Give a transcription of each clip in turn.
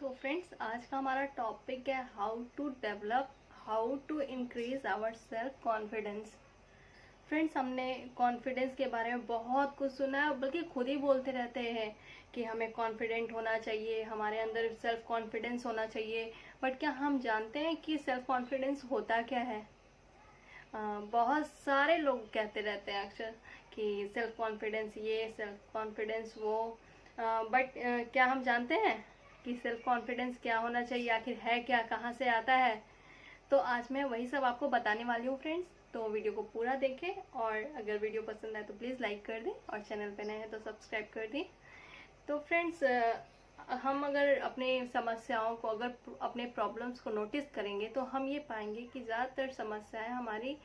तो फ्रेंड्स, आज का हमारा टॉपिक है how to increase our self confidence. Friends, हमने कॉन्फिडेंस के बारे में बहुत कुछ सुना है, बल्कि खुद ही बोलते रहते हैं कि हमें कॉन्फिडेंट होना चाहिए, हमारे अंदर सेल्फ कॉन्फिडेंस होना चाहिए। बट क्या हम जानते हैं कि सेल्फ कॉन्फिडेंस होता क्या है? बहुत सारे लोग कहते रहते हैं अक्सर कि सेल्फ कॉन्फिडेंस ये, सेल्फ कॉन्फिडेंस वो। बट क्या हम जानते हैं कि सेल्फ कॉन्फिडेंस क्या होना चाहिए, आखिर है क्या, कहाँ से आता है? तो आज मैं वही सब आपको बताने वाली हूँ फ्रेंड्स। तो वीडियो को पूरा देखें, और अगर वीडियो पसंद आए तो प्लीज़ लाइक कर दें, और चैनल पे नए हैं तो सब्सक्राइब कर दें। तो फ्रेंड्स, हम अगर अपने समस्याओं को, अगर अपने प्रॉब्लम्स को नोटिस करेंगे तो हम ये पाएंगे कि ज़्यादातर समस्याएं हमारी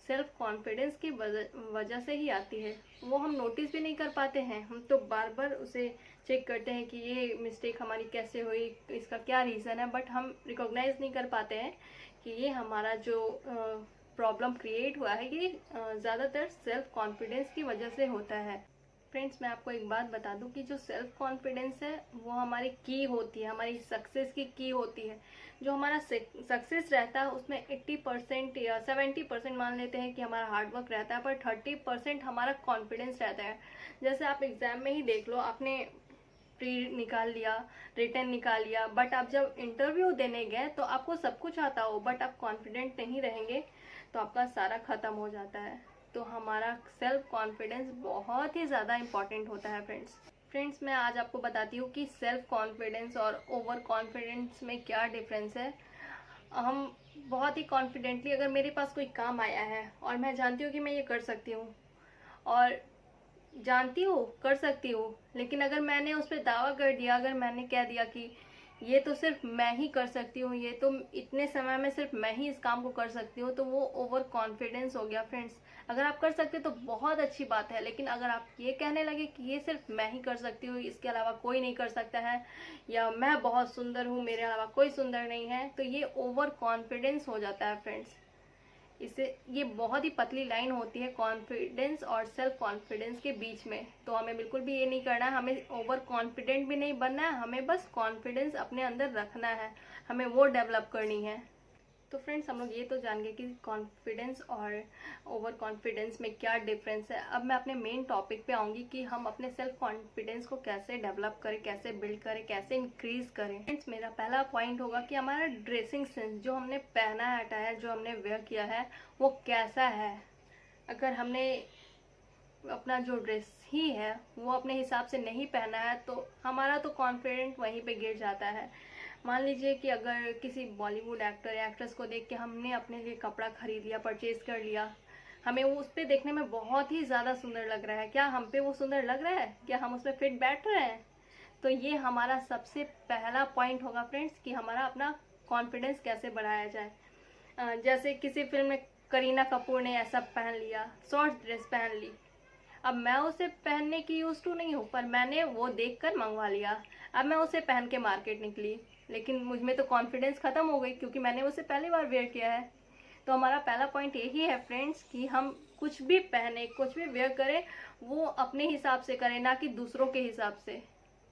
सेल्फ कॉन्फिडेंस की वजह से ही आती है। वो हम नोटिस भी नहीं कर पाते हैं, हम तो बार बार उसे चेक करते हैं कि ये मिस्टेक हमारी कैसे हुई, इसका क्या रीज़न है, बट हम रिकॉग्नाइज नहीं कर पाते हैं कि ये हमारा जो प्रॉब्लम क्रिएट हुआ है ये ज़्यादातर सेल्फ कॉन्फिडेंस की वजह से होता है। फ्रेंड्स, मैं आपको एक बात बता दूं कि जो सेल्फ कॉन्फिडेंस है वो हमारी की होती है, हमारी सक्सेस की होती है। जो हमारा सक्सेस रहता है उसमें 80% या 70% मान लेते हैं कि हमारा हार्डवर्क रहता है, पर 30% हमारा कॉन्फिडेंस रहता है। जैसे आप एग्जाम में ही देख लो, आपने प्री निकाल लिया, रिटर्न निकाल लिया, बट आप जब इंटरव्यू देने गए तो आपको सब कुछ आता हो, बट आप कॉन्फिडेंट नहीं रहेंगे तो आपका सारा खत्म हो जाता है। तो हमारा सेल्फ कॉन्फिडेंस बहुत ही ज़्यादा इम्पॉर्टेंट होता है फ्रेंड्स, मैं आज आपको बताती हूँ कि सेल्फ कॉन्फिडेंस और ओवर कॉन्फिडेंस में क्या डिफरेंस है। हम बहुत ही कॉन्फिडेंटली, अगर मेरे पास कोई काम आया है और मैं जानती हूँ कि मैं ये कर सकती हूँ, और जानती हूँ कर सकती हूँ, लेकिन अगर मैंने उस पर दावा कर दिया, अगर मैंने कह दिया कि ये तो सिर्फ मैं ही कर सकती हूँ, ये तो इतने समय में सिर्फ मैं ही इस काम को कर सकती हूँ, तो वो ओवर कॉन्फिडेंस हो गया फ्रेंड्स। अगर आप कर सकते तो बहुत अच्छी बात है, लेकिन अगर आप ये कहने लगे कि ये सिर्फ मैं ही कर सकती हूँ, इसके अलावा कोई नहीं कर सकता है, या मैं बहुत सुंदर हूँ, मेरे अलावा कोई सुंदर नहीं है, तो ये ओवर कॉन्फिडेंस हो जाता है फ्रेंड्स। इसे ये बहुत ही पतली लाइन होती है कॉन्फिडेंस और सेल्फ कॉन्फिडेंस के बीच में। तो हमें बिल्कुल भी ये नहीं करना है, हमें ओवर कॉन्फिडेंट भी नहीं बनना है, हमें बस कॉन्फिडेंस अपने अंदर रखना है, हमें वो डेवलप करनी है। तो फ्रेंड्स, हम लोग ये तो जान गए कि कॉन्फिडेंस और ओवर कॉन्फिडेंस में क्या डिफरेंस है। अब मैं अपने मेन टॉपिक पे आऊँगी कि हम अपने सेल्फ कॉन्फिडेंस को कैसे डेवलप करें, कैसे बिल्ड करें, कैसे इंक्रीज करें। फ्रेंड्स, मेरा पहला पॉइंट होगा कि हमारा ड्रेसिंग सेंस, जो हमने पहना है अटायर, जो हमने वेयर किया है, वो कैसा है। अगर हमने अपना जो ड्रेस ही है वो अपने हिसाब से नहीं पहना है तो हमारा तो कॉन्फिडेंट वहीं पे गिर जाता है। मान लीजिए कि अगर किसी बॉलीवुड एक्टर या एक्ट्रेस को देख के हमने अपने लिए कपड़ा खरीद लिया, परचेज कर लिया, हमें वो उस पर देखने में बहुत ही ज़्यादा सुंदर लग रहा है, क्या हम पे वो सुंदर लग रहा है, क्या हम उसमें फिट बैठ रहे हैं? तो ये हमारा सबसे पहला पॉइंट होगा फ्रेंड्स कि हमारा अपना कॉन्फिडेंस कैसे बढ़ाया जाए। जैसे किसी फिल्म में करीना कपूर ने ऐसा पहन लिया, शॉर्ट ड्रेस पहन ली। अब मैं उसे पहनने की यूज टू नहीं हूँ, पर मैंने वो देखकर मंगवा लिया। अब मैं उसे पहन के मार्केट निकली, लेकिन मुझ में तो कॉन्फिडेंस खत्म हो गई, क्योंकि मैंने उसे पहली बार वेयर किया है। तो हमारा पहला पॉइंट यही है फ्रेंड्स कि हम कुछ भी पहने, कुछ भी वेयर करें, वो अपने हिसाब से करें, ना कि दूसरों के हिसाब से।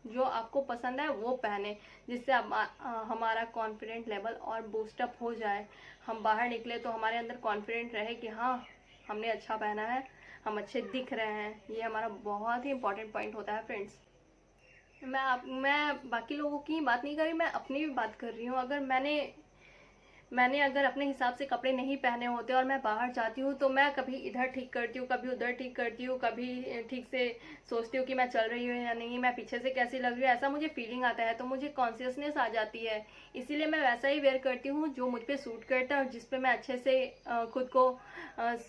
जो आपको पसंद है वो पहने, जिससे हमारा कॉन्फिडेंट लेवल और बूस्टअप हो जाए। हम बाहर निकले तो हमारे अंदर कॉन्फिडेंट रहे कि हाँ, हमने अच्छा पहना है, हम अच्छे दिख रहे हैं। ये हमारा बहुत ही इंपॉर्टेंट पॉइंट होता है फ्रेंड्स। मैं बाकी लोगों की बात नहीं कर रही, मैं अपनी भी बात कर रही हूँ। अगर मैंने अगर अपने हिसाब से कपड़े नहीं पहने होते और मैं बाहर जाती हूँ, तो मैं कभी इधर ठीक करती हूँ, कभी उधर ठीक करती हूँ, कभी ठीक से सोचती हूँ कि मैं चल रही हूँ या नहीं, मैं पीछे से कैसी लग रही हूँ, ऐसा मुझे फीलिंग आता है, तो मुझे कॉन्शियसनेस आ जाती है। इसीलिए मैं वैसा ही वेयर करती हूँ जो मुझ पर सूट करता है और जिस पर मैं अच्छे से खुद को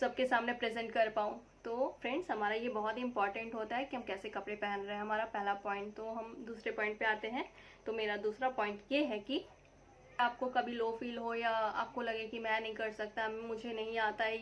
सबके सामने प्रेजेंट कर पाऊँ। तो फ्रेंड्स, हमारा ये बहुत ही इंपॉर्टेंट होता है कि हम कैसे कपड़े पहन रहे हैं, हमारा पहला पॉइंट। तो हम दूसरे पॉइंट पे आते हैं। तो मेरा दूसरा पॉइंट ये है कि आपको कभी लो फील हो, या आपको लगे कि मैं नहीं कर सकता, मुझे नहीं आता है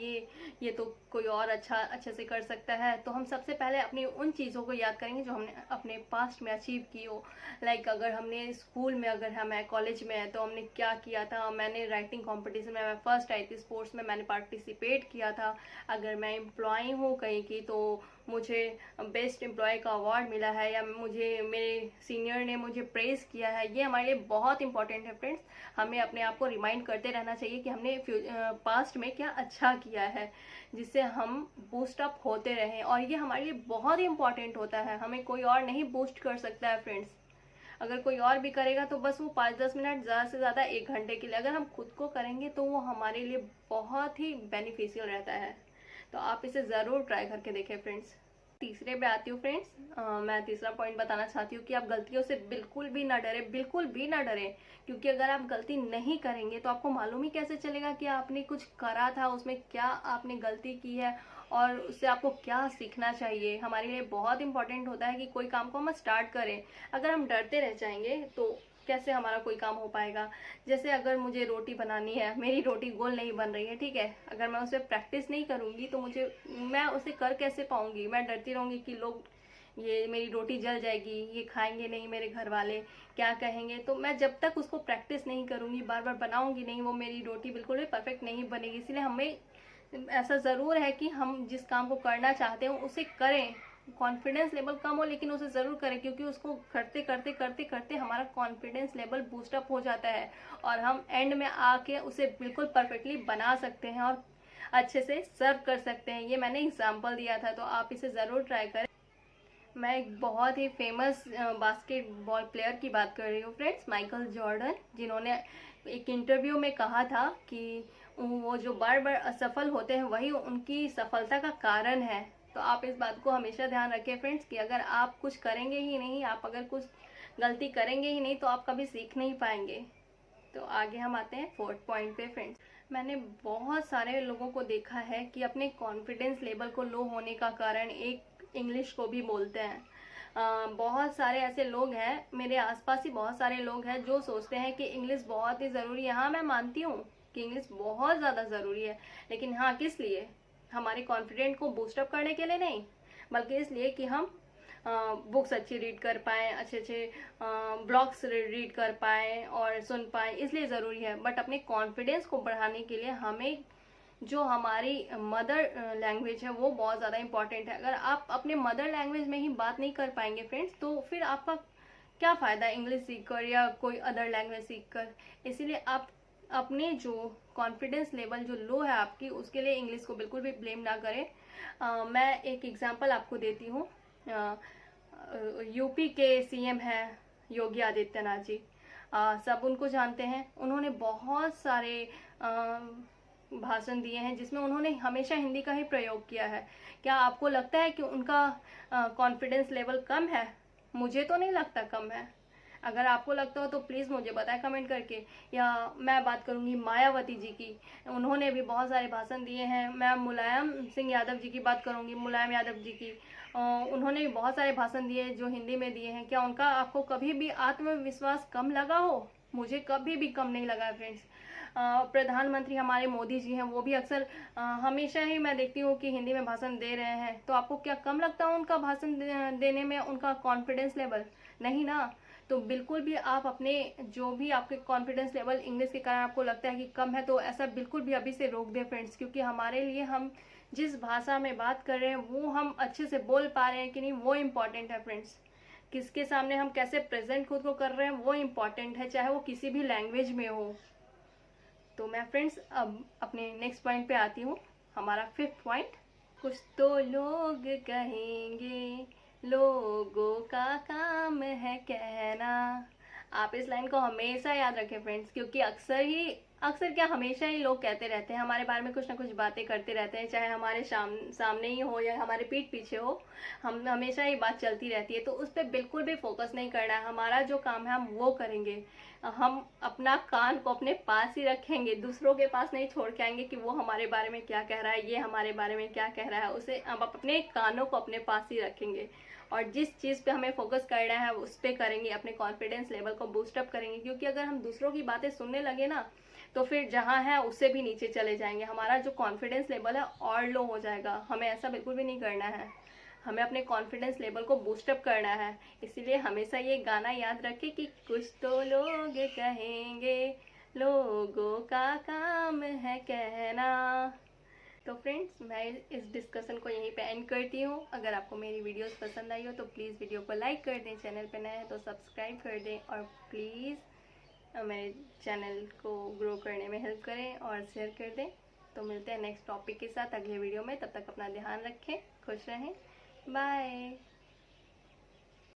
ये तो कोई और अच्छे से कर सकता है, तो हम सबसे पहले अपनी उन चीज़ों को याद करेंगे जो हमने अपने पास्ट में अचीव की हो। लाइक अगर हमने स्कूल में, अगर हम कॉलेज में है, तो हमने क्या किया था। मैंने राइटिंग कंपटीशन में मैं फर्स्ट आई थी, स्पोर्ट्स में मैंने पार्टिसिपेट किया था। अगर मैं एम्प्लॉय हूँ कहीं की, तो मुझे बेस्ट एम्प्लॉय का अवार्ड मिला है या मुझे मेरे सीनियर ने मुझे प्रेज़ किया है, ये हमारे लिए बहुत इंपॉर्टेंट है फ्रेंड्स। हमें अपने आप को रिमाइंड करते रहना चाहिए कि हमने पास्ट में क्या अच्छा किया है, जिससे हम बूस्ट अप होते रहें। और ये हमारे लिए बहुत ही इंपॉर्टेंट होता है, हमें कोई और नहीं बूस्ट कर सकता है फ्रेंड्स। अगर कोई और भी करेगा तो बस वो 5-10 मिनट, ज़्यादा से ज़्यादा 1 घंटे के लिए। अगर हम खुद को करेंगे तो वो हमारे लिए बहुत ही बेनिफिशियल रहता है। तो आप इसे ज़रूर ट्राई करके देखें फ्रेंड्स। तीसरे पे आती हूँ फ्रेंड्स। मैं तीसरा पॉइंट बताना चाहती हूँ कि आप गलतियों से बिल्कुल भी ना डरें, बिल्कुल भी ना डरें। क्योंकि अगर आप गलती नहीं करेंगे तो आपको मालूम ही कैसे चलेगा कि आपने कुछ करा था, उसमें क्या आपने गलती की है और उससे आपको क्या सीखना चाहिए। हमारे लिए बहुत इंपॉर्टेंट होता है कि कोई काम को हम स्टार्ट करें। अगर हम डरते रह जाएंगे तो कैसे हमारा कोई काम हो पाएगा। जैसे अगर मुझे रोटी बनानी है, मेरी रोटी गोल नहीं बन रही है, ठीक है, अगर मैं उसे प्रैक्टिस नहीं करूँगी तो मैं उसे कर कैसे पाऊँगी। मैं डरती रहूँगी कि लोग, ये मेरी रोटी जल जाएगी, ये खाएंगे नहीं, मेरे घर वाले क्या कहेंगे। तो मैं जब तक उसको प्रैक्टिस नहीं करूँगी, बार बार बनाऊँगी नहीं, वो मेरी रोटी बिल्कुल भी परफेक्ट नहीं बनेगी। इसलिए हमें ऐसा ज़रूर है कि हम जिस काम को करना चाहते हैं उसे करें। कॉन्फिडेंस लेवल कम हो लेकिन उसे ज़रूर करें, क्योंकि उसको करते करते करते करते हमारा कॉन्फिडेंस लेवल बूस्ट अप हो जाता है और हम एंड में आके उसे बिल्कुल परफेक्टली बना सकते हैं और अच्छे से सर्व कर सकते हैं। ये मैंने एग्जांपल दिया था, तो आप इसे ज़रूर ट्राई करें। मैं एक बहुत ही फेमस बास्केटबॉल प्लेयर की बात कर रही हूँ फ्रेंड्स, माइकल जॉर्डन, जिन्होंने एक इंटरव्यू में कहा था कि वो जो बार बार असफल होते हैं वही उनकी सफलता का कारण है। तो आप इस बात को हमेशा ध्यान रखें फ्रेंड्स कि अगर आप कुछ करेंगे ही नहीं, आप अगर कुछ गलती करेंगे ही नहीं तो आप कभी सीख नहीं पाएंगे। तो आगे हम आते हैं फोर्थ पॉइंट पे फ्रेंड्स। मैंने बहुत सारे लोगों को देखा है कि अपने कॉन्फिडेंस लेवल को लो होने का कारण एक इंग्लिश को भी बोलते हैं। बहुत सारे ऐसे लोग हैं, मेरे आसपास ही बहुत सारे लोग हैं जो सोचते हैं कि इंग्लिश बहुत ही ज़रूरी है। हाँ, मैं मानती हूँ कि इंग्लिश बहुत ज़्यादा ज़रूरी है, लेकिन हाँ, किस लिए? हमारे कॉन्फिडेंट को बूस्टअप करने के लिए नहीं, बल्कि इसलिए कि हम बुक्स अच्छी रीड कर पाएँ, अच्छे अच्छे ब्लॉग्स रीड कर पाएँ और सुन पाएँ, इसलिए ज़रूरी है। बट अपने कॉन्फिडेंस को बढ़ाने के लिए हमें जो हमारी मदर लैंग्वेज है वो बहुत ज़्यादा इंपॉर्टेंट है। अगर आप अपने मदर लैंग्वेज में ही बात नहीं कर पाएंगे फ्रेंड्स, तो फिर आपका क्या फ़ायदा इंग्लिश सीखकर या कोई अदर लैंग्वेज सीखकर। इसीलिए आप अपने जो कॉन्फिडेंस लेवल जो लो है आपकी, उसके लिए इंग्लिश को बिल्कुल भी ब्लेम ना करें। मैं एक एग्जांपल आपको देती हूँ। यूपी के सीएम हैं योगी आदित्यनाथ जी। सब उनको जानते हैं। उन्होंने बहुत सारे भाषण दिए हैं जिसमें उन्होंने हमेशा हिंदी का ही प्रयोग किया है। क्या आपको लगता है कि उनका कॉन्फिडेंस लेवल कम है? मुझे तो नहीं लगता कम है। अगर आपको लगता हो तो प्लीज़ मुझे बताएं कमेंट करके। या मैं बात करूंगी मायावती जी की, उन्होंने भी बहुत सारे भाषण दिए हैं। मैं मुलायम सिंह यादव जी की बात करूंगी, मुलायम यादव जी की। उन्होंने भी बहुत सारे भाषण दिए जो हिंदी में दिए हैं। क्या उनका आपको कभी भी आत्मविश्वास कम लगा हो? मुझे कभी भी कम नहीं लगा फ्रेंड्स। प्रधानमंत्री हमारे मोदी जी हैं, वो भी अक्सर हमेशा ही मैं देखती हूँ कि हिंदी में भाषण दे रहे हैं। तो आपको क्या कम लगता है उनका भाषण देने में उनका कॉन्फिडेंस लेवल? नहीं ना। तो बिल्कुल भी आप अपने जो भी आपके कॉन्फिडेंस लेवल इंग्लिश के कारण आपको लगता है कि कम है, तो ऐसा बिल्कुल भी अभी से रोक दें फ्रेंड्स। क्योंकि हमारे लिए हम जिस भाषा में बात कर रहे हैं वो हम अच्छे से बोल पा रहे हैं कि नहीं, वो इम्पॉर्टेंट है फ्रेंड्स। किसके सामने हम कैसे प्रेजेंट खुद को कर रहे हैं वो इम्पॉर्टेंट है, चाहे वो किसी भी लैंग्वेज में हो। तो मैं फ्रेंड्स अब अपने नेक्स्ट पॉइंट पे आती हूँ, हमारा फिफ्थ पॉइंट। कुछ तो लोग कहेंगे, लोगों का काम है कहना। आप इस लाइन को हमेशा याद रखें फ्रेंड्स, क्योंकि अक्सर क्या, हमेशा ही लोग कहते रहते हैं हमारे बारे में, कुछ ना कुछ बातें करते रहते हैं, चाहे हमारे सामने ही हो या हमारे पीठ पीछे हो। हम हमेशा ही बात चलती रहती है, तो उस पर बिल्कुल भी फोकस नहीं करना है। हमारा जो काम है हम वो करेंगे। हम अपना कान को अपने पास ही रखेंगे, दूसरों के पास नहीं छोड़ के आएंगे कि वो हमारे बारे में क्या कह रहा है, ये हमारे बारे में क्या कह रहा है। उसे अब अपने कानों को अपने पास ही रखेंगे और जिस चीज़ पे हमें फोकस करना है उस पर करेंगे, अपने कॉन्फिडेंस लेवल को बूस्टअप करेंगे। क्योंकि अगर हम दूसरों की बातें सुनने लगे ना, तो फिर जहाँ है उससे भी नीचे चले जाएंगे, हमारा जो कॉन्फिडेंस लेवल है और लो हो जाएगा। हमें ऐसा बिल्कुल भी नहीं करना है, हमें अपने कॉन्फिडेंस लेवल को बूस्टअप करना है। इसीलिए हमेशा ये गाना याद रखें कि कुछ तो लोग कहेंगे, लोगों का काम है कहना। तो फ्रेंड्स, मैं इस डिस्कशन को यहीं पे एंड करती हूँ। अगर आपको मेरी वीडियोस पसंद आई हो तो प्लीज़ वीडियो को लाइक कर दें, चैनल पे नए हैं तो सब्सक्राइब कर दें और प्लीज़ मेरे चैनल को ग्रो करने में हेल्प करें और शेयर कर दें। तो मिलते हैं नेक्स्ट टॉपिक के साथ अगले वीडियो में। तब तक अपना ध्यान रखें, खुश रहें, बाय।